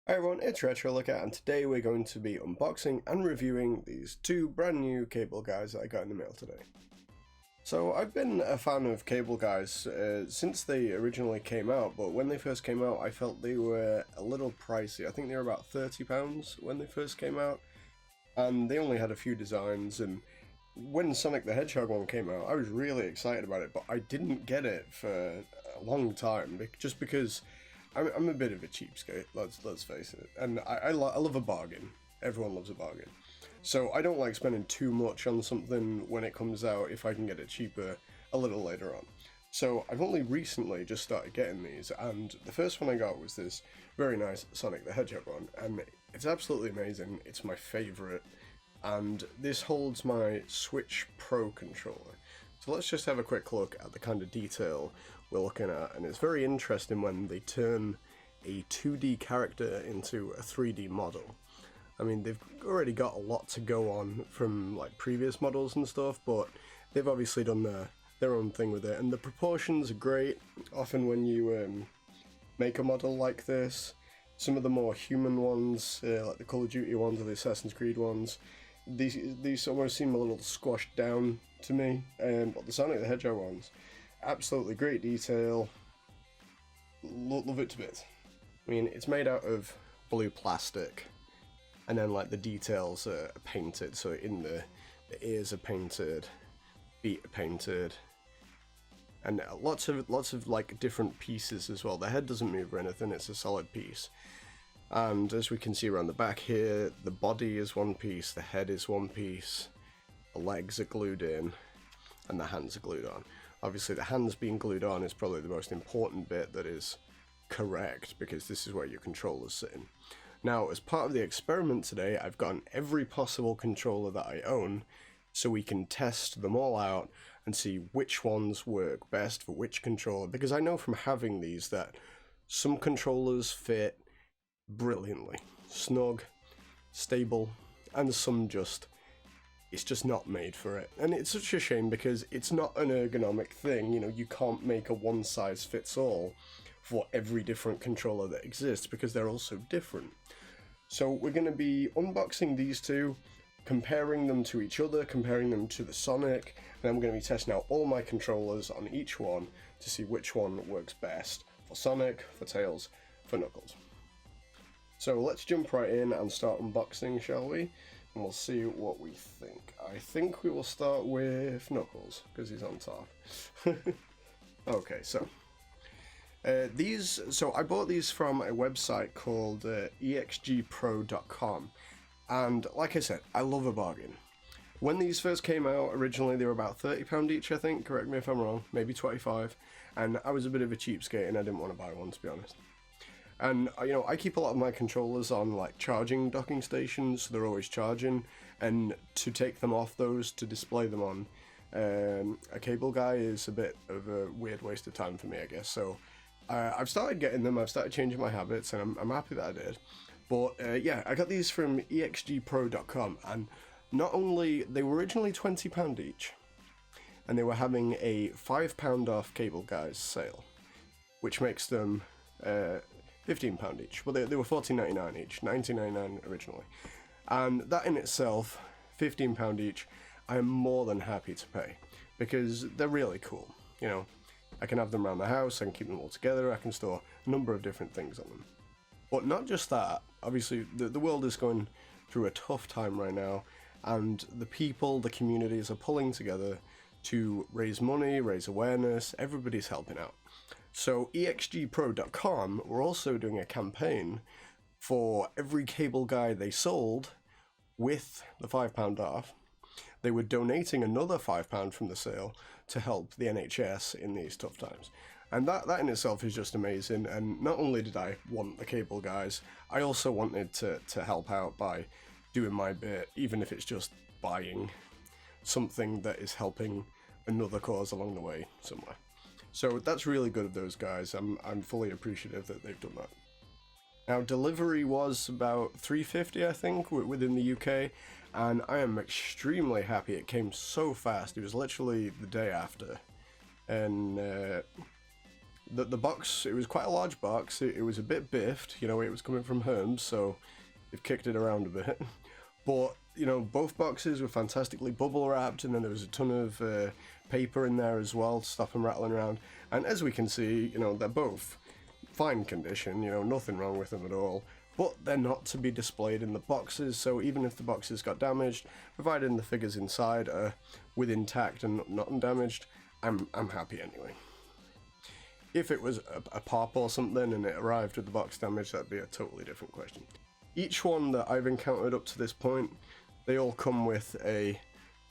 Hi everyone, it's RetroLooker, and today we're going to be unboxing and reviewing these two brand new cable guys that I got in the mail today. So I've been a fan of cable guys since they originally came out, but when they first came out I felt they were a little pricey. I think they were about £30 when they first came out, and they only had a few designs, and when Sonic the Hedgehog one came out I was really excited about it, but I didn't get it for a long time, just because I'm a bit of a cheapskate, let's face it, and I love a bargain. Everyone loves a bargain. So I don't like spending too much on something when it comes out if I can get it cheaper a little later on. So I've only recently just started getting these, and the first one I got was this very nice Sonic the Hedgehog one, and it's absolutely amazing. It's my favourite, and this holds my Switch Pro controller. So let's just have a quick look at the kind of detail we're looking at, and it's very interesting when they turn a 2D character into a 3D model. I mean, they've already got a lot to go on from like previous models and stuff, but they've obviously done their own thing with it, and the proportions are great. Often when you make a model like this, some of the more human ones, like the Call of Duty ones or the Assassin's Creed ones, these almost seem a little squashed down to me, but the Sonic the Hedgehog ones, absolutely great detail, love it to bits. I mean, it's made out of blue plastic, and then like the details are painted, so in the ears are painted, feet are painted, and lots of like different pieces as well. The head doesn't move or anything, it's a solid piece. And as we can see around the back here, the body is one piece, the head is one piece, the legs are glued in, and the hands are glued on. Obviously the hands being glued on is probably the most important bit that is correct, because this is where your controller's sitting. Now, as part of the experiment today, I've gotten every possible controller that I own, so we can test them all out and see which ones work best for which controller, because I know from having these that some controllers fit brilliantly, snug, stable, and some it's just not made for it. And it's such a shame, because it's not an ergonomic thing, you know, you can't make a one size fits all for every different controller that exists, because they're all so different. So we're going to be unboxing these two, comparing them to each other, comparing them to the Sonic, and I'm going to be testing out all my controllers on each one to see which one works best for Sonic, for Tails, for Knuckles. So let's jump right in and start unboxing, shall we? And we'll see what we think. I think we will start with Knuckles, because he's on top. Okay, so I bought these from a website called exgpro.com, and like I said, I love a bargain. When these first came out, originally they were about £30 each, I think, correct me if I'm wrong, maybe 25, and I was a bit of a cheapskate and I didn't want to buy one, to be honest. And, you know, I keep a lot of my controllers on, like, charging docking stations, so they're always charging, and to take them off those, to display them on a cable guy is a bit of a weird waste of time for me, I guess. So I've started getting them, I've started changing my habits, and I'm happy that I did. But, yeah, I got these from exgpro.com, and not only, they were originally £20 each, and they were having a £5 off cable guys sale, which makes them £15 each. Well, they were $14.99 each, $19.99 originally. And that in itself, £15 each, I am more than happy to pay, because they're really cool. You know, I can have them around the house, I can keep them all together, I can store a number of different things on them. But not just that, obviously the world is going through a tough time right now, and the people, the communities are pulling together to raise money, raise awareness, everybody's helping out. So exgpro.com were also doing a campaign for every cable guy they sold with the £5 off. They were donating another £5 from the sale to help the NHS in these tough times. And that in itself is just amazing, and not only did I want the cable guys, I also wanted to help out by doing my bit, even if it's just buying something that is helping another cause along the way somewhere. So that's really good of those guys. I'm fully appreciative that they've done that. Now, delivery was about $3.50, I think, within the UK, and I am extremely happy it came so fast. It was literally the day after, and the box, it was quite a large box. It was a bit biffed, you know, it was coming from Hermes, so they've kicked it around a bit. But, you know, both boxes were fantastically bubble wrapped, and then there was a ton of paper in there as well to stop them rattling around. And as we can see, you know, they're both fine condition, you know, nothing wrong with them at all. But they're not to be displayed in the boxes, so even if the boxes got damaged, provided the figures inside are with intact and not undamaged, I'm happy anyway. If it was a pop or something and it arrived with the box damage, that'd be a totally different question. Each one that I've encountered up to this point, they all come with a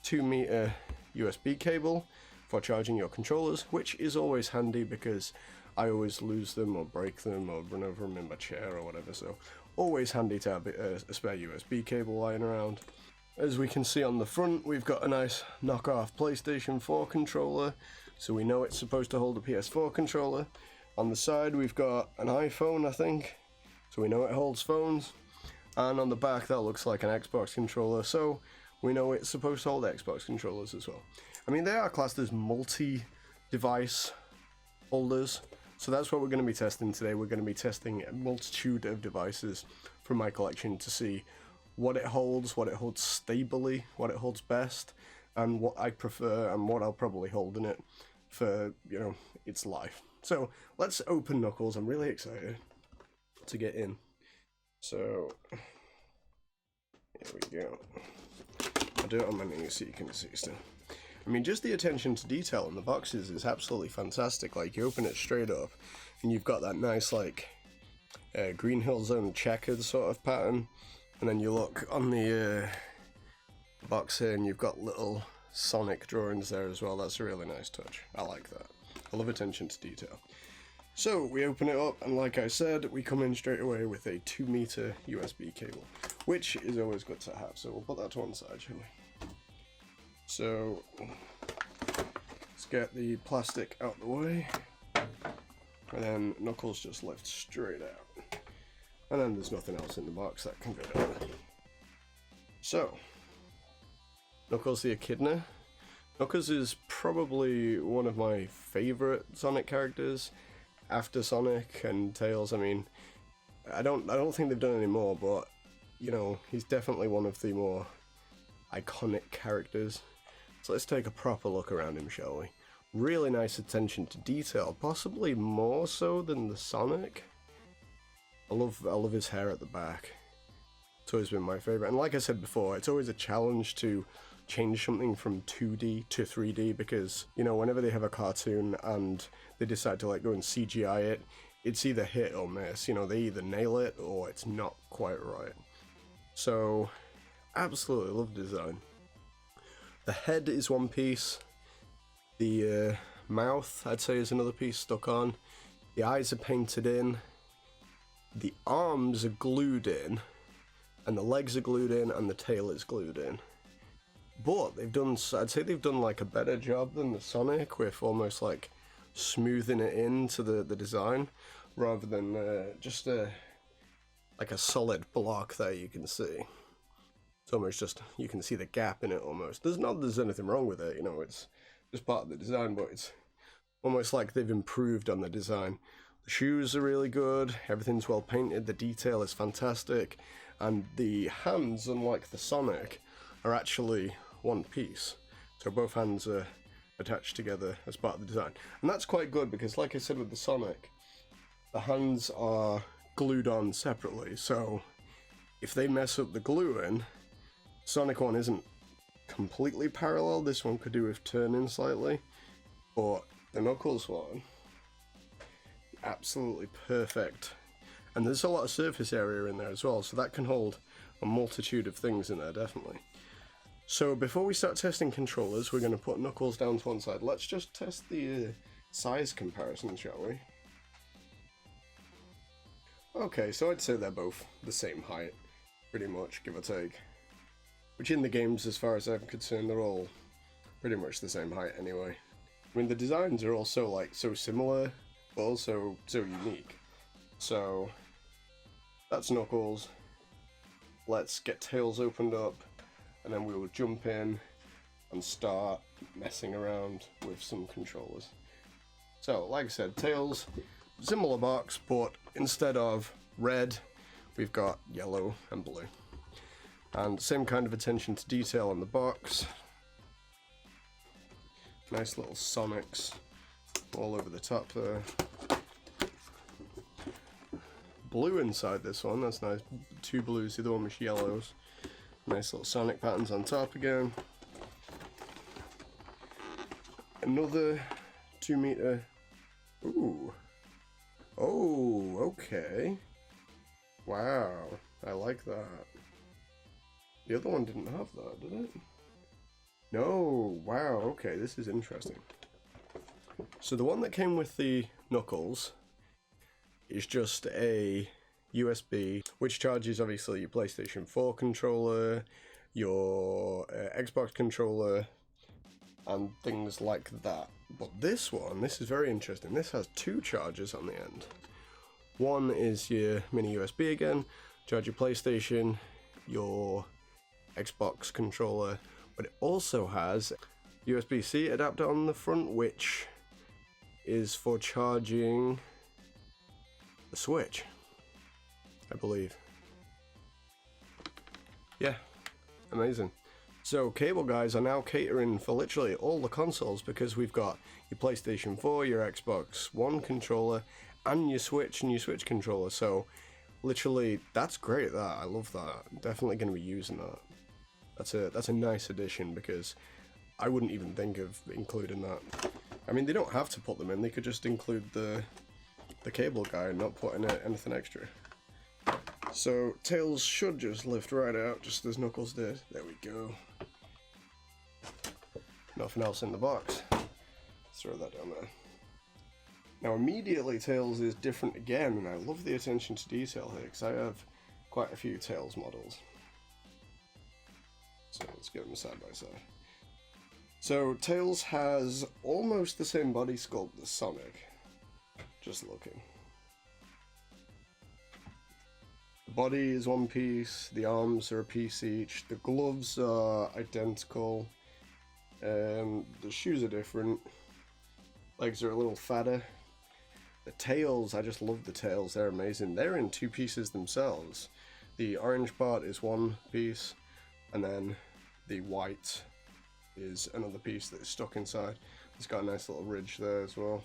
2-meter USB cable for charging your controllers, which is always handy because I always lose them or break them or run over them in my chair or whatever, so always handy to have a spare USB cable lying around. As we can see on the front, we've got a nice knockoff PlayStation 4 controller, so we know it's supposed to hold a PS4 controller. On the side we've got an iPhone, I think, so we know it holds phones. And on the back that looks like an Xbox controller, so we know it's supposed to hold Xbox controllers as well. I mean, they are classed as multi-device holders, so that's what we're going to be testing today. We're going to be testing a multitude of devices from my collection to see what it holds stably, what it holds best, and what I prefer and what I'll probably hold in it for, you know, its life. So let's open Knuckles. I'm really excited to get in. So here we go. I'll do it on my knees so you can see still. I mean, just the attention to detail in the boxes is absolutely fantastic. Like, you open it straight up and you've got that nice, like, Green Hill Zone checkered sort of pattern, and then you look on the box here and you've got little Sonic drawings there as well. That's a really nice touch. I like that. I love attention to detail. So we open it up, and like I said, we come in straight away with a 2-meter USB cable, which is always good to have, so we'll put that to one side, shall we? So let's get the plastic out the way, and then Knuckles just lifts straight out, and then there's nothing else in the box that can go down. So Knuckles the Echidna. Knuckles is probably one of my favourite Sonic characters after Sonic and Tails. I mean, I don't think they've done any more, but you know, he's definitely one of the more iconic characters. So let's take a proper look around him, shall we? Really nice attention to detail, possibly more so than the Sonic. I love his hair at the back. It's always been my favourite, and like I said before, it's always a challenge to change something from 2D to 3D, because, you know, whenever they have a cartoon and they decide to like go and CGI it, it's either hit or miss. You know, they either nail it or it's not quite right. So absolutely love the design. The head is one piece, the mouth I'd say is another piece stuck on, the eyes are painted in, the arms are glued in, and the legs are glued in, and the tail is glued in. But I'd say they've done like a better job than the Sonic with almost like smoothing it into the design, rather than just like a solid block that you can see. It's almost just, you can see the gap in it almost. There's not that there's anything wrong with it, you know, it's just part of the design, but it's almost like they've improved on the design. The shoes are really good, everything's well painted, the detail is fantastic, and the hands, unlike the Sonic, are actually one piece. So both hands are attached together as part of the design. And that's quite good because, like I said with the Sonic, the hands are glued on separately. So if they mess up the gluing, Sonic one isn't completely parallel. This one could do with turning slightly. But the Knuckles one, absolutely perfect. And there's a lot of surface area in there as well, so that can hold a multitude of things in there, definitely. So before we start testing controllers, we're going to put Knuckles down to one side. Let's just test the size comparison, shall we? Okay, so I'd say they're both the same height, pretty much, give or take. Which in the games, as far as I'm concerned, they're all pretty much the same height anyway. I mean, the designs are also like so similar, but also so unique. So that's Knuckles. Let's get Tails opened up, and then we will jump in and start messing around with some controllers. So, like I said, Tails, similar box, but instead of red, we've got yellow and blue. And same kind of attention to detail on the box. Nice little Sonics all over the top there. Blue inside this one, that's nice. 2 blues, the other one was yellows. Nice little Sonic patterns on top again. Another 2 meter. Ooh. Oh, okay. Wow, I like that. The other one didn't have that, did it? No, wow, okay, this is interesting. So the one that came with the Knuckles is just a USB, which charges obviously your PlayStation 4 controller, your Xbox controller, and things like that. But this one, this is very interesting. This has 2 chargers on the end. One is your mini USB again, charge your PlayStation, your Xbox controller, but it also has USB-C adapter on the front, which is for charging the Switch, I believe. Yeah, amazing. So Cable Guys are now catering for literally all the consoles, because we've got your PlayStation 4, your Xbox One controller, and your Switch controller. So literally, that's great. That I love that. Definitely going to be using that. That's a nice addition, because I wouldn't even think of including that. I mean, they don't have to put them in. They could just include the cable guy and not put in anything extra. So Tails should just lift right out, just as Knuckles did. There we go. Nothing else in the box. Let's throw that down there. Now immediately Tails is different again, and I love the attention to detail here, because I have quite a few Tails models. So let's get them side by side. So Tails has almost the same body sculpt as Sonic. Just looking. The body is one piece, the arms are a piece each, the gloves are identical, the shoes are different, legs are a little fatter. The tails, I just love the tails, they're amazing. They're in 2 pieces themselves. The orange part is one piece, and then the white is another piece that is stuck inside. It's got a nice little ridge there as well.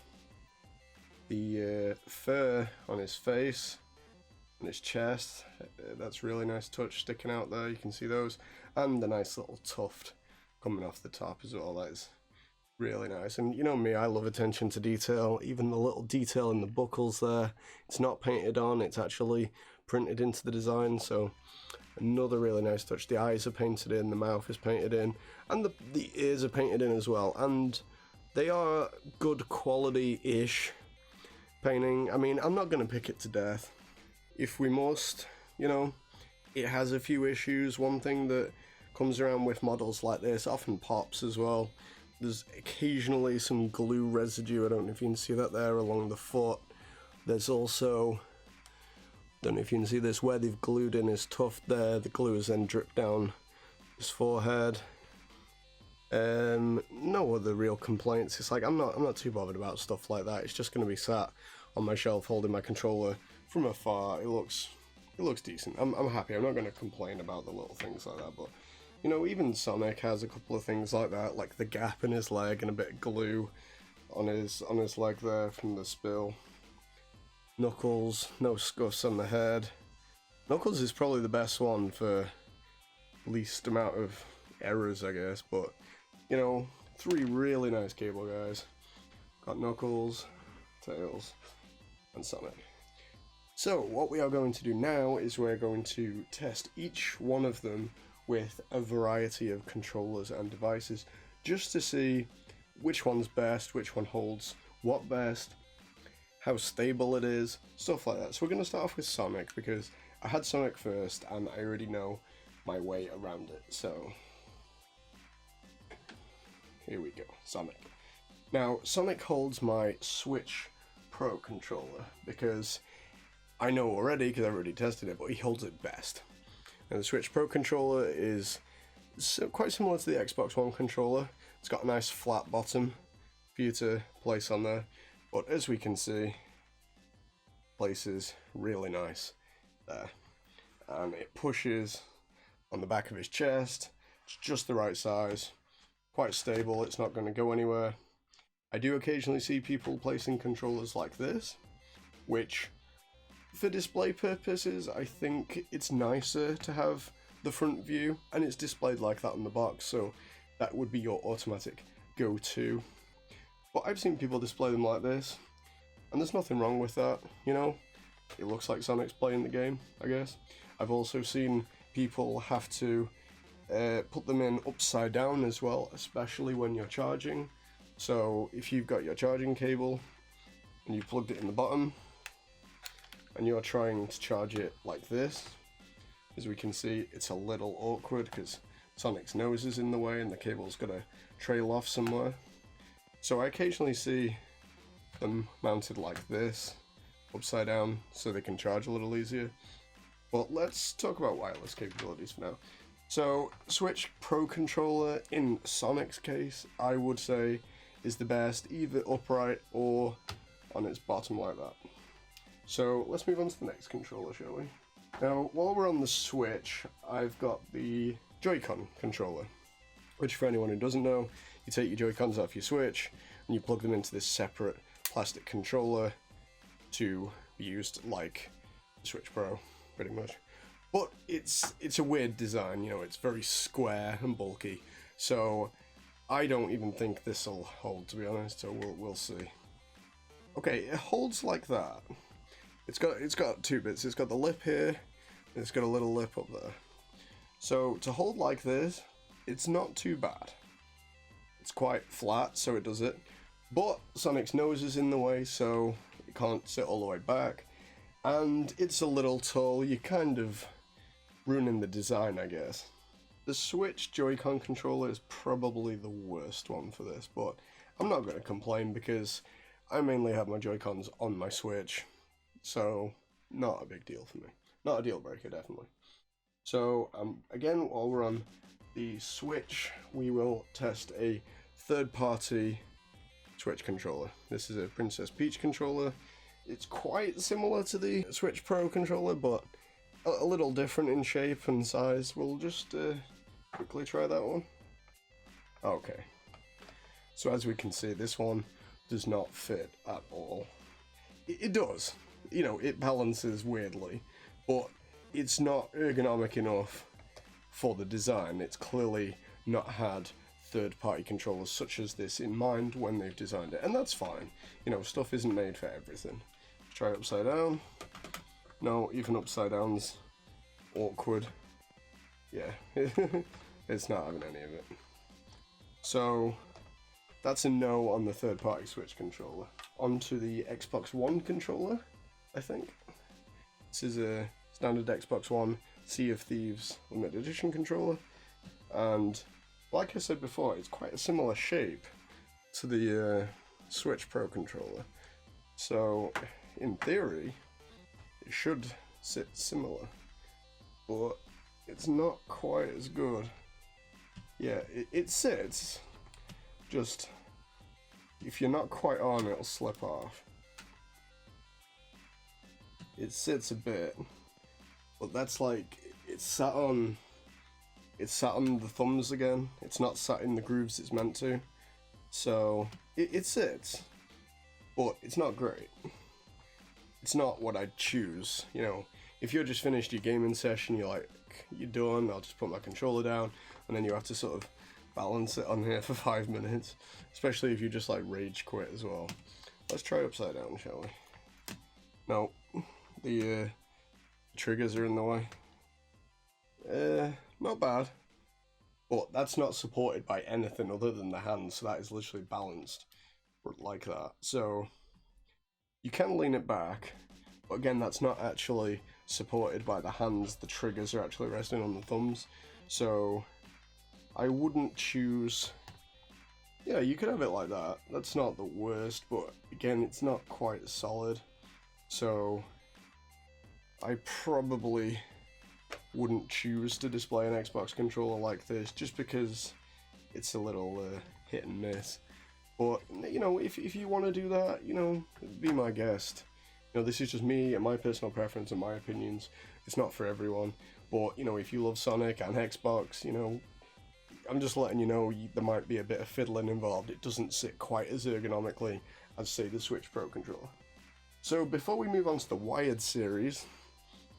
The fur on his face and his chest, that's really nice touch sticking out there, you can see those. And the nice little tuft coming off the top as well, that is really nice. And you know me, I love attention to detail. Even the little detail in the buckles there, it's not painted on, it's actually printed into the design, so another really nice touch. The eyes are painted in, the mouth is painted in, and the ears are painted in as well, and they are good quality-ish painting. I mean, I'm not going to pick it to death. If we must, you know, it has a few issues. One thing that comes around with models like this, often pops as well. There's occasionally some glue residue. I don't know if you can see that there along the foot. There's also, don't know if you can see this, where they've glued in his tuft there. The glue has then dripped down his forehead. No other real complaints. It's like I'm not too bothered about stuff like that. It's just going to be sat on my shelf holding my controller from afar. It looks decent. I'm happy. I'm not going to complain about the little things like that. But you know, even Sonic has a couple of things like that, like the gap in his leg and a bit of glue on his leg there from the spill. Knuckles, no scuffs on the head. Knuckles is probably the best one for least amount of errors, I guess, but you know, 3 really nice Cable Guys. Got Knuckles, Tails, and Sonic. So what we are going to do now is we're going to test each one of them with a variety of controllers and devices, just to see which one's best, which one holds what best, how stable it is, stuff like that. So we're going to start off with Sonic, because I had Sonic first and I already know my way around it. So here we go, Sonic. Now, Sonic holds my Switch Pro controller, because I know already, because I've already tested it, but he holds it best. And the Switch Pro controller is quite similar to the Xbox One controller. It's got a nice flat bottom for you to place on there, But as we can see, places really nice there, and it pushes on the back of his chest. It's just the right size, quite stable, it's not going to go anywhere. I do occasionally see people placing controllers like this, which for display purposes I think it's nicer to have the front view, and it's displayed like that on the box, so that would be your automatic go-to. But I've seen people display them like this, and there's nothing wrong with that, you know? It looks like Sonic's playing the game, I guess. I've also seen people have to put them in upside down as well, especially when you're charging. So if you've got your charging cable and you plugged it in the bottom and you're trying to charge it like this, as we can see, it's a little awkward because Sonic's nose is in the way and the cable's got to trail off somewhere. So I occasionally see them mounted like this, upside down, so they can charge a little easier. But let's talk about wireless capabilities for now. So Switch Pro Controller, in Sonic's case, I would say is the best, either upright or on its bottom like that. So let's move on to the next controller, shall we? Now, while we're on the Switch, I've got the Joy-Con controller, which for anyone who doesn't know, you take your Joy-Cons off your Switch and you plug them into this separate plastic controller to be used like the Switch Pro, pretty much. But it's a weird design, you know, it's very square and bulky, so I don't even think this will hold, to be honest, so we'll see. Okay, it holds like that. It's got two bits. It's got the lip here, and it's got a little lip up there. So to hold like this, it's not too bad. It's quite flat, so it does it. But Sonic's nose is in the way, so it can't sit all the way back. And it's a little tall. You're kind of ruining the design, I guess. The Switch Joy-Con controller is probably the worst one for this, but I'm not going to complain because I mainly have my Joy-Cons on my Switch, so not a big deal for me. Not a deal breaker, definitely. So again, while we're on the Switch, we will test a third-party Switch controller. This is a Princess Peach controller. It's quite similar to the Switch Pro controller, but a little different in shape and size. We'll just quickly try that one. Okay. So as we can see, this one does not fit at all. It does. You know, it balances weirdly, but it's not ergonomic enough for the design. It's clearly not had third-party controllers such as this in mind when they've designed it, and that's fine. You know, stuff isn't made for everything. Try it upside down. No, even upside down's awkward. Yeah, it's not having any of it. So that's a no on the third-party Switch controller. Onto the Xbox One controller, I think. This is a standard Xbox One Sea of Thieves Limited Edition controller, and like I said before, it's quite a similar shape to the Switch Pro controller. So in theory, it should sit similar, but it's not quite as good. Yeah, it sits, just if you're not quite on, it'll slip off. It sits a bit, but that's like, it's sat on the thumbs again. It's not sat in the grooves it's meant to. So it sits, but it's not great. It's not what I'd choose, you know. If you're just finished your gaming session, you're like, you're done, I'll just put my controller down, and then you have to sort of balance it on here for 5 minutes, especially if you just like rage quit as well. Let's try upside down, shall we? No, the triggers are in the way. Not bad, but that's not supported by anything other than the hands, so that is literally balanced like that. So you can lean it back, but again, that's not actually supported by the hands. The triggers are actually resting on the thumbs, so I wouldn't choose. Yeah, you could have it like that. That's not the worst, but again, it's not quite solid, so I probably wouldn't choose to display an Xbox controller like this, just because it's a little hit and miss. But, you know, if you want to do that, you know, be my guest. You know, this is just me and my personal preference and my opinions. It's not for everyone. But, you know, if you love Sonic and Xbox, you know, I'm just letting you know there might be a bit of fiddling involved. It doesn't sit quite as ergonomically as, say, the Switch Pro controller. So before we move on to the wired series,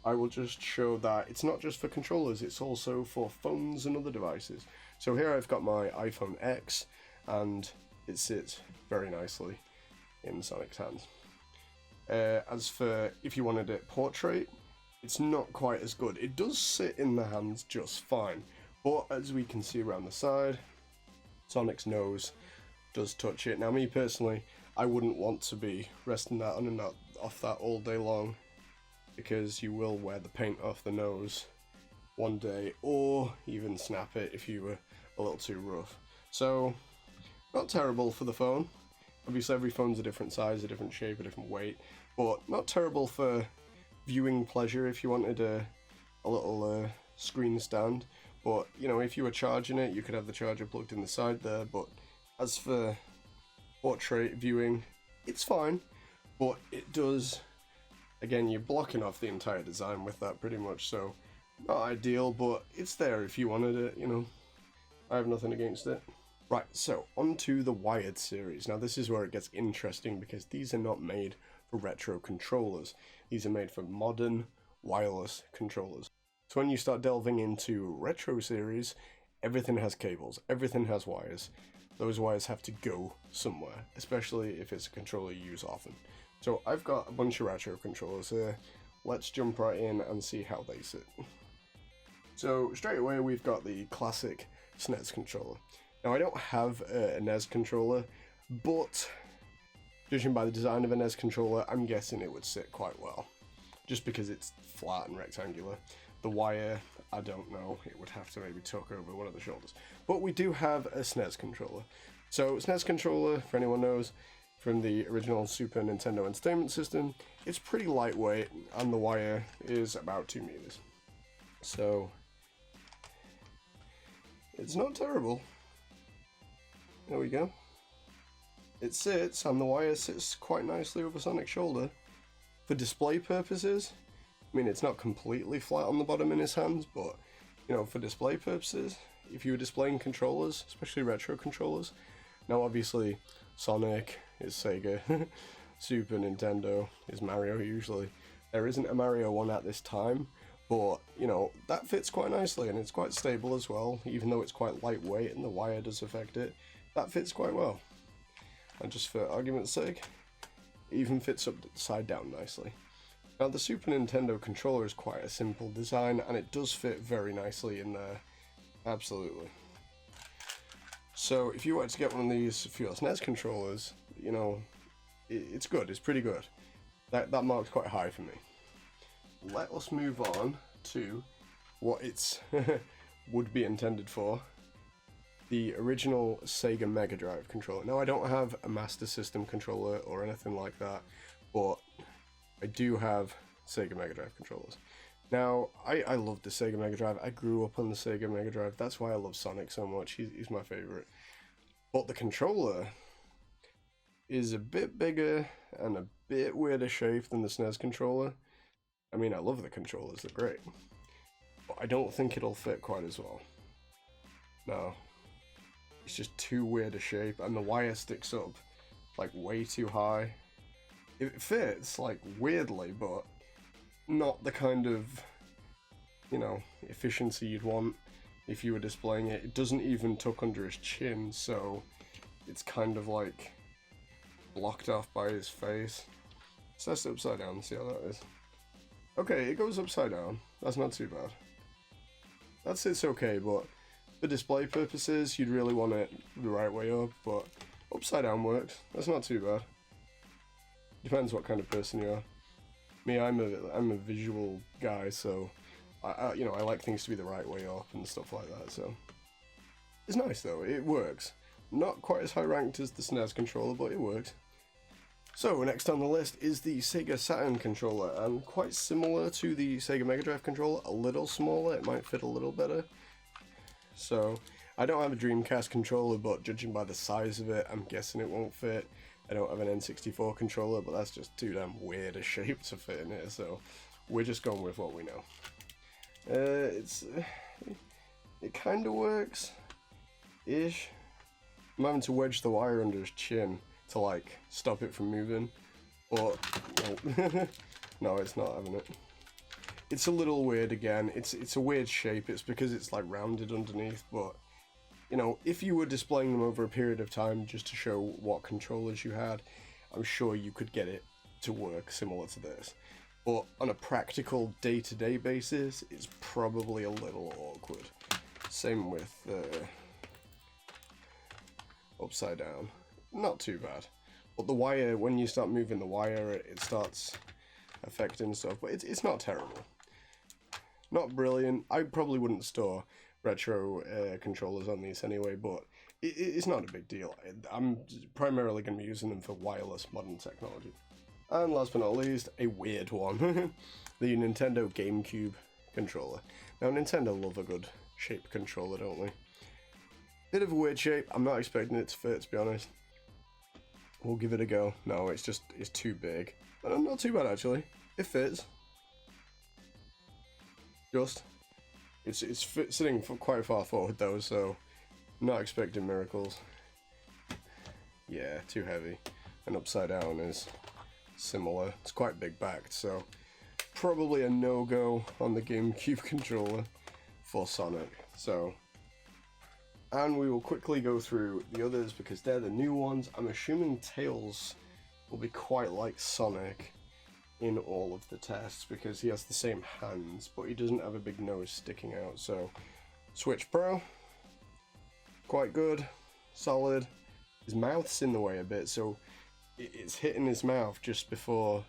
I will just show that it's not just for controllers, it's also for phones and other devices. So here I've got my iPhone X, and it sits very nicely in Sonic's hands. As for if you wanted it portrait, it's not quite as good. It does sit in the hands just fine, but as we can see around the side, Sonic's nose does touch it. Now me personally, I wouldn't want to be resting that on and off that all day long, because you will wear the paint off the nose one day, or even snap it if you were a little too rough. So, not terrible for the phone. Obviously every phone's a different size, a different shape, a different weight, but not terrible for viewing pleasure if you wanted a little screen stand. But, you know, if you were charging it, you could have the charger plugged in the side there. But as for portrait viewing, it's fine, but it does, again, you're blocking off the entire design with that pretty much, so not ideal, but it's there if you wanted it, you know. I have nothing against it. Right, so on to the wired series. Now this is where it gets interesting, because these are not made for retro controllers. These are made for modern wireless controllers. So when you start delving into retro series, everything has cables, everything has wires. Those wires have to go somewhere, especially if it's a controller you use often. So I've got a bunch of retro controllers here. Let's jump right in and see how they sit. So straight away we've got the classic SNES controller. Now I don't have a NES controller, but judging by the design of a NES controller, I'm guessing it would sit quite well, just because it's flat and rectangular. The wire, I don't know, it would have to maybe tuck over one of the shoulders. But we do have a SNES controller. So SNES controller, for anyone knows, from the original Super Nintendo Entertainment System, it's pretty lightweight, and the wire is about 2 meters. So it's not terrible. There we go. It sits, and the wire sits quite nicely over Sonic's shoulder. For display purposes, I mean, it's not completely flat on the bottom in his hands, but, you know, for display purposes, if you were displaying controllers, especially retro controllers, now obviously Sonic is Sega, Super Nintendo is Mario usually. There isn't a Mario one at this time, but, you know, that fits quite nicely, and it's quite stable as well, even though it's quite lightweight and the wire does affect it. That fits quite well. And just for argument's sake, it even fits upside down nicely. Now the Super Nintendo controller is quite a simple design, and it does fit very nicely in there, absolutely. So if you were to get one of these for your SNES controllers, you know, it's good, it's pretty good. That mark's quite high for me. Let us move on to what it's would be intended for. The original Sega Mega Drive controller. Now I don't have a Master System controller or anything like that, but I do have Sega Mega Drive controllers. Now, I love the Sega Mega Drive. I grew up on the Sega Mega Drive. That's why I love Sonic so much. He's my favorite. But the controller is a bit bigger and a bit weirder shape than the SNES controller. I mean, I love the controllers. They're great. But I don't think it'll fit quite as well. No. It's just too weird a shape, and the wire sticks up like way too high. It fits like weirdly, but not the kind of, you know, efficiency you'd want if you were displaying it. It doesn't even tuck under his chin, so it's kind of like blocked off by his face. So that's upside down, see how that is. Okay, it goes upside down. That's not too bad. It's okay, but for display purposes, you'd really want it the right way up, but upside down works. That's not too bad. Depends what kind of person you are. Me, I'm a visual guy, so I like things to be the right way up and stuff like that. So it's nice though. It works. Not quite as high ranked as the SNES controller, but it works. So next on the list is the Sega Saturn controller, and quite similar to the Sega Mega Drive controller, a little smaller. It might fit a little better. So I don't have a Dreamcast controller, but judging by the size of it, I'm guessing it won't fit. I don't have an N64 controller, but that's just too damn weird a shape to fit in here, so we're just going with what we know. It kind of works, ish. I'm having to wedge the wire under his chin to like stop it from moving, but no, no, it's not having it. It's a little weird again. It's a weird shape. It's because it's like rounded underneath, but you know, if you were displaying them over a period of time just to show what controllers you had, I'm sure you could get it to work similar to this. But on a practical day-to-day basis, it's probably a little awkward. Same with upside down. Not too bad. But the wire, when you start moving the wire, it starts affecting stuff. But it's not terrible. Not brilliant. I probably wouldn't store retro controllers on these anyway, but it's not a big deal. I'm primarily going to be using them for wireless modern technology. And last but not least, a weird one. The Nintendo GameCube controller. Now, Nintendo love a good shaped controller, don't they? Bit of a weird shape. I'm not expecting it to fit, to be honest. We'll give it a go. No, it's too big. But not too bad, actually. It fits. It's sitting quite far forward, though, so I'm not expecting miracles. Yeah, too heavy. And upside down is similar. It's quite big backed, so probably a no-go on the GameCube controller for Sonic. So, and we will quickly go through the others because they're the new ones. I'm assuming Tails will be quite like Sonic in all of the tests because he has the same hands, but he doesn't have a big nose sticking out. So, Switch Pro, quite good, solid. His mouth's in the way a bit, so it's hitting his mouth just before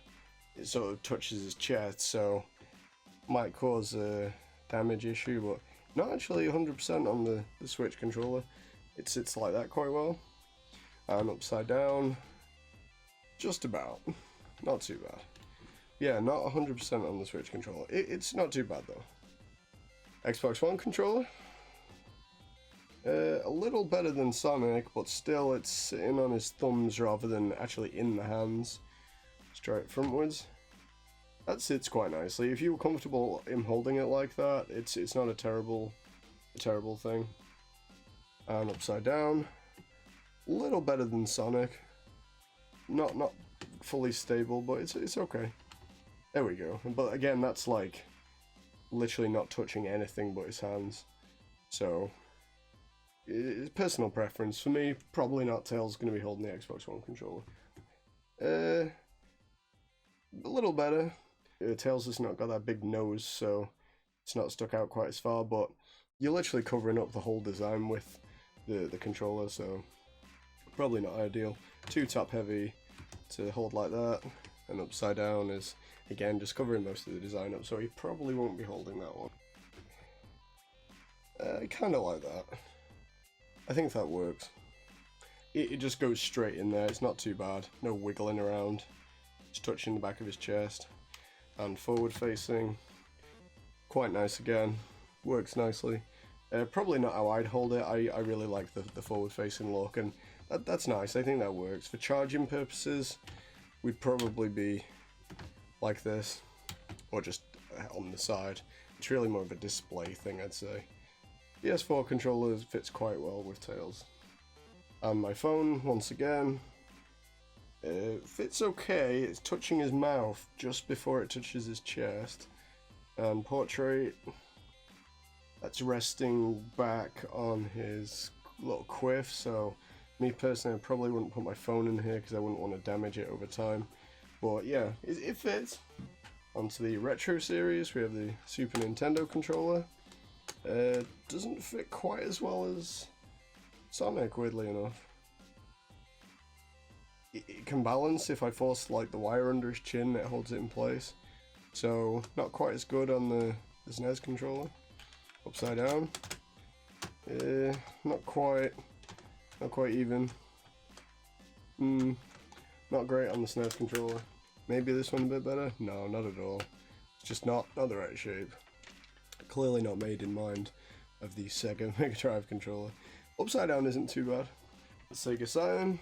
it sort of touches his chest, so might cause a damage issue, but not actually 100% on the Switch controller. It sits like that quite well. And upside down, just about. Not too bad. Yeah, not 100% on the Switch controller. It's not too bad though. Xbox One controller. A little better than Sonic, but still it's sitting on his thumbs rather than actually in the hands. Straight frontwards. That sits quite nicely. If you were comfortable in holding it like that, it's not a terrible thing. And upside down. A little better than Sonic. Not fully stable, but it's okay. There we go. But again, that's like literally not touching anything but his hands. So it's personal preference. For me, probably not Tails going to be holding the Xbox One controller. A little better. Tails has not got that big nose, so it's not stuck out quite as far, but you're literally covering up the whole design with the controller, so probably not ideal. Too top heavy to hold like that, and upside down is, again, just covering most of the design up, so he probably won't be holding that one. Kind of like that. I think that works. It just goes straight in there, it's not too bad. No wiggling around. Just touching the back of his chest. And forward facing. Quite nice again. Works nicely. Probably not how I'd hold it. I really like the forward facing look, and that's nice. I think that works. For charging purposes, we'd probably be like this. Or just on the side. It's really more of a display thing, I'd say. PS4 controller fits quite well with Tails. And my phone, once again, fits okay. It's touching his mouth just before it touches his chest. And portrait, that's resting back on his little quiff, so me personally, I probably wouldn't put my phone in here because I wouldn't want to damage it over time. But yeah, it fits. Onto the Retro series, we have the Super Nintendo controller. Doesn't fit quite as well as Sonic, weirdly enough. It can balance if I force like the wire under his chin, it holds it in place. So not quite as good on the SNES controller. Upside down. Not quite even. Not great on the SNES controller. Maybe this one a bit better? No, not at all. It's just not the right shape. Clearly not made in mind of the Sega Mega Drive controller. Upside down isn't too bad. Sega Saturn,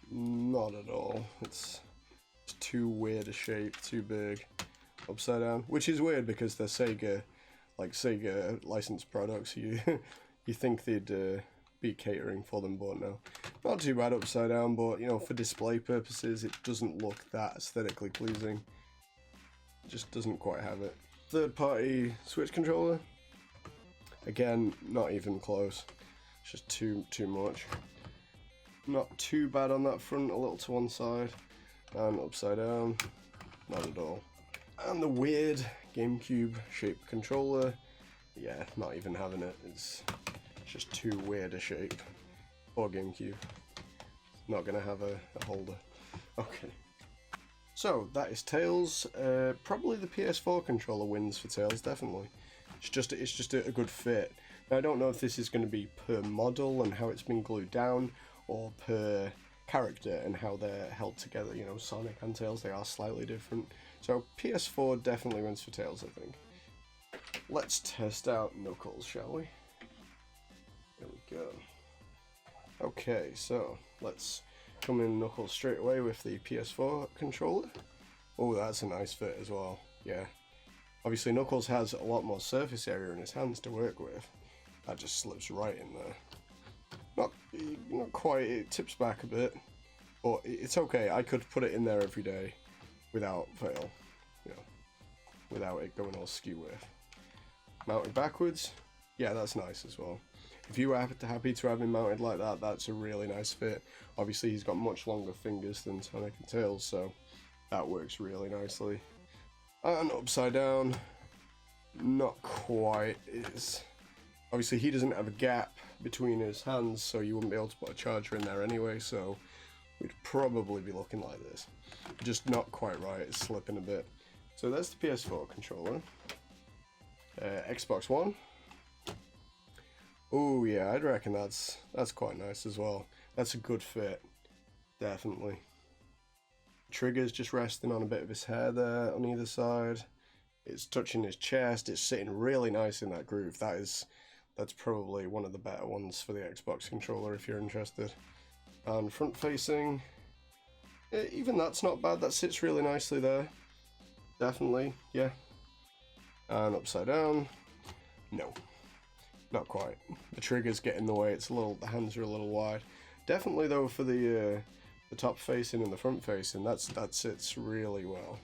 not at all. It's too weird a shape, too big. Upside down, which is weird because they're Sega, like Sega licensed products. You think they'd be catering for them, but no, not too bad upside down. But you know, for display purposes, it doesn't look that aesthetically pleasing. It just doesn't quite have it. Third-party Switch controller. Again, not even close. It's just too much. Not too bad on that front, a little to one side, and upside down, not at all. And the weird GameCube shaped controller, yeah, not even having it. It's just too weird a shape for GameCube. Not gonna have a holder. Okay. So that is Tails. Probably the PS4 controller wins for Tails, definitely. It's just a good fit. Now I don't know if this is going to be per model and how it's been glued down, or per character and how they're held together. You know, Sonic and Tails, they are slightly different. So PS4 definitely wins for Tails, I think. Let's test out Knuckles, shall we? There we go. Okay, so let's come in Knuckles straight away with the PS4 controller. Oh, that's a nice fit as well. Yeah. Obviously, Knuckles has a lot more surface area in his hands to work with. That just slips right in there. Not quite, it tips back a bit, but it's okay. I could put it in there every day without fail, you know, without it going all skew with. Mounted backwards, yeah, that's nice as well. If you are happy to have him mounted like that, that's a really nice fit. Obviously, he's got much longer fingers than Sonic and Tails, so that works really nicely. And upside down, not quite. Obviously he doesn't have a gap between his hands, so you wouldn't be able to put a charger in there anyway, so we'd probably be looking like this. Just not quite right, it's slipping a bit. So that's the PS4 controller. Xbox One. Oh yeah, I'd reckon that's quite nice as well. That's a good fit, definitely. Trigger's just resting on a bit of his hair there on either side. It's touching his chest. It's sitting really nice in that groove. That's probably one of the better ones for the Xbox controller if you're interested. And front facing, even that's not bad. That sits really nicely there. Definitely, yeah. And upside down, no, not quite. The trigger's getting in the way. The hands are a little wide. Definitely though, for the top facing and the front facing, that sits really well.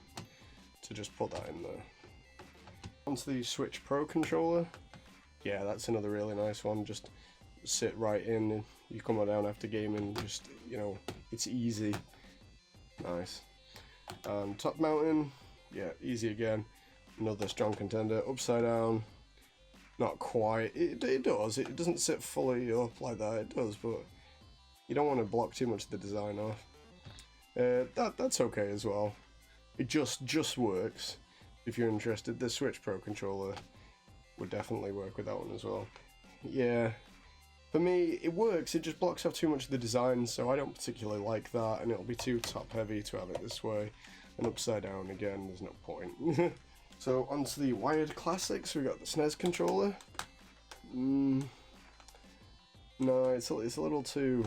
To just put that in there. Onto the Switch Pro controller. Yeah, that's another really nice one. Just sit right in. You come on down after gaming. Just, you know, it's easy. Nice. And top mounting. Yeah, easy again. Another strong contender. Upside down. Not quite. It does. It doesn't sit fully up like that. It does, but you don't want to block too much of the design off. That's okay as well. It just works. If you're interested, the Switch Pro controller would definitely work with that one as well. Yeah, for me it works. It just blocks off too much of the design, so I don't particularly like that, and it'll be too top heavy to have it this way. And upside down again, there's no point. So onto the wired classics. We got the SNES controller. No, it's a little too.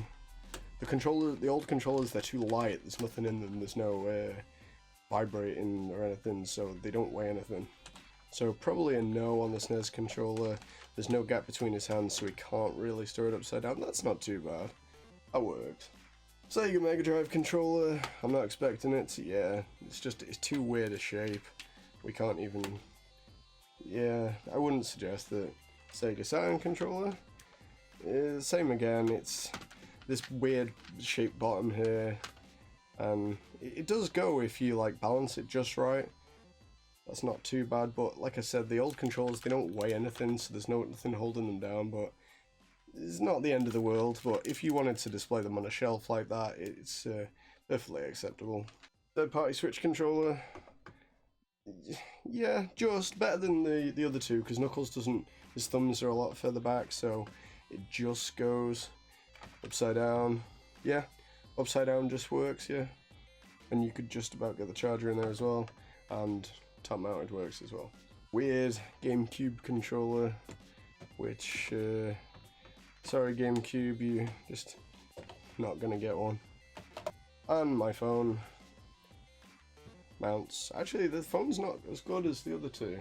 The old controllers, they're too light. There's nothing in them. There's no vibrating or anything, so they don't weigh anything. So probably a no on the SNES controller. There's no gap between his hands, so he can't really store it upside down. That's not too bad. That works. Sega Mega Drive controller. I'm not expecting it. Yeah, it's too weird a shape. We can't even. Yeah, I wouldn't suggest that. Sega Saturn controller. Same again. It's this weird shaped bottom here, and it does go if you like balance it just right. That's not too bad, but like I said, the old controllers, they don't weigh anything, so there's nothing holding them down, but it's not the end of the world. But if you wanted to display them on a shelf like that, it's perfectly acceptable. Third-party Switch controller, yeah, just better than the other two, because Knuckles doesn't, his thumbs are a lot further back, so it just goes upside down. Yeah, upside down just works, yeah. And you could just about get the charger in there as well, and top mounted works as well. Weird GameCube controller. which, sorry GameCube, you just not gonna get one. And my phone mounts. Actually, the phone's not as good as the other two.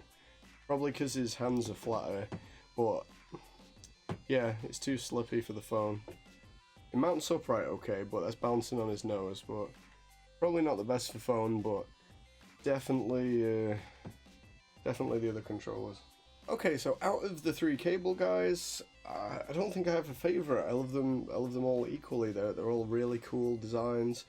Probably because his hands are flatter, but yeah, it's too slippy for the phone. It mounts upright okay, but that's bouncing on his nose, but probably not the best for phone, but definitely the other controllers. Okay, so out of the three cable guys, I don't think I have a favourite. I love them all equally. They're all really cool designs.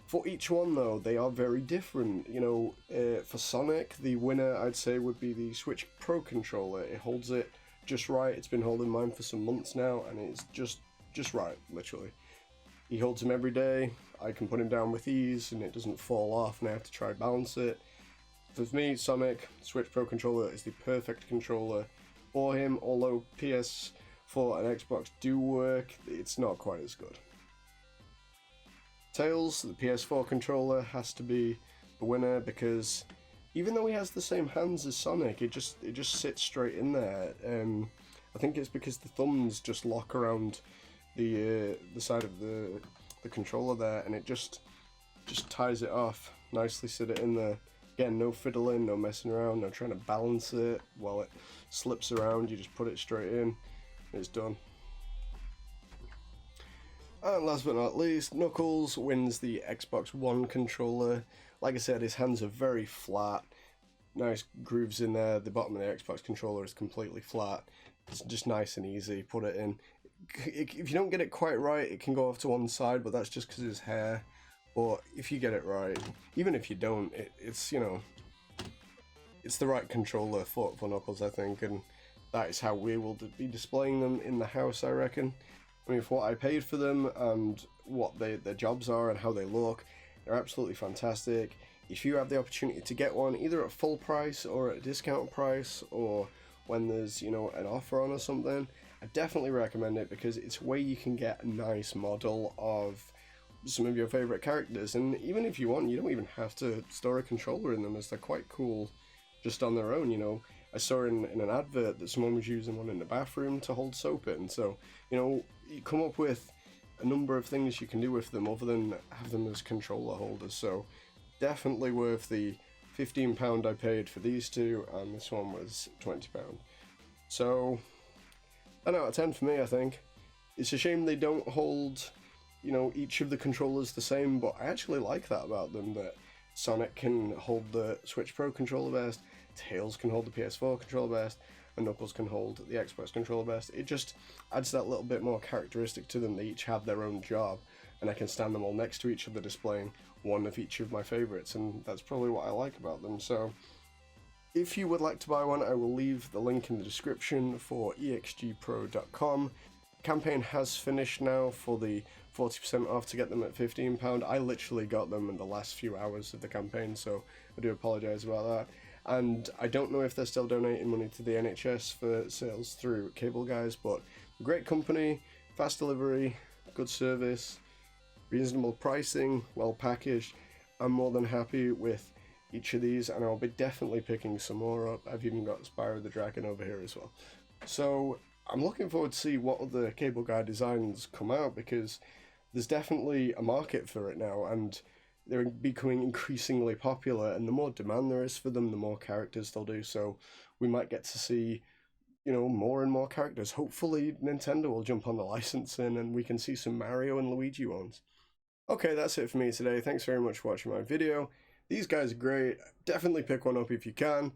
For each one though, they are very different. You know, for Sonic, the winner I'd say would be the Switch Pro controller. It holds it just right. It's been holding mine for some months now, and it's just right, literally. He holds him every day. I can put him down with ease, and it doesn't fall off, and I have to try balance it. For me, Sonic, Switch Pro controller is the perfect controller for him. Although PS4 and Xbox do work, it's not quite as good. Tails, the PS4 controller, has to be the winner because even though he has the same hands as Sonic, it just sits straight in there. I think it's because the thumbs just lock around the side of the controller there, and it just ties it off nicely. Sit it in there. Again, no fiddling, no messing around, no trying to balance it while it slips around. You just put it straight in. It's done. And last but not least, Knuckles wins the Xbox One controller. Like I said, his hands are very flat. Nice grooves in there. The bottom of the Xbox controller is completely flat. It's just nice and easy. Put it in. If you don't get it quite right, it can go off to one side, but that's just because of his hair. But if you get it right, even if you don't, it's, you know, it's the right controller for Knuckles, I think, and that is how we will be displaying them in the house, I reckon. I mean, for what I paid for them and what their jobs are and how they look, they're absolutely fantastic. If you have the opportunity to get one, either at full price or at a discount price, or when there's, you know, an offer on or something, I definitely recommend it because it's where you can get a nice model of some of your favourite characters. And even if you want, you don't even have to store a controller in them, as they're quite cool just on their own, you know. I saw in an advert that someone was using one in the bathroom to hold soap in, so, you know, you come up with a number of things you can do with them other than have them as controller holders. So definitely worth the £15 I paid for these two, and this one was £20. So 10 out of 10 for me, I think. It's a shame they don't hold, you know, each of the controllers the same, but I actually like that about them, that Sonic can hold the Switch Pro controller best, Tails can hold the PS4 controller best, and Knuckles can hold the Xbox controller best. It just adds that little bit more characteristic to them. They each have their own job, and I can stand them all next to each other displaying one of each of my favourites, and that's probably what I like about them. So if you would like to buy one, I will leave the link in the description for exgpro.com. The campaign has finished now for the 40% off to get them at £15. I literally got them in the last few hours of the campaign, so I do apologise about that. And I don't know if they're still donating money to the NHS for sales through Cable Guys, but great company, fast delivery, good service, reasonable pricing, well packaged. I'm more than happy with each of these, and I'll be definitely picking some more up. I've even got Spyro the Dragon over here as well. So I'm looking forward to see what other Cable Guy designs come out, because there's definitely a market for it now, and they're becoming increasingly popular, and the more demand there is for them, the more characters they'll do. So we might get to see, you know, more and more characters. Hopefully Nintendo will jump on the licensing and we can see some Mario and Luigi ones. Okay, that's it for me today. Thanks very much for watching my video. These guys are great. Definitely pick one up if you can.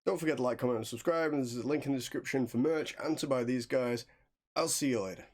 Don't forget to like, comment, and subscribe, and there's a link in the description for merch and to buy these guys. I'll see you later.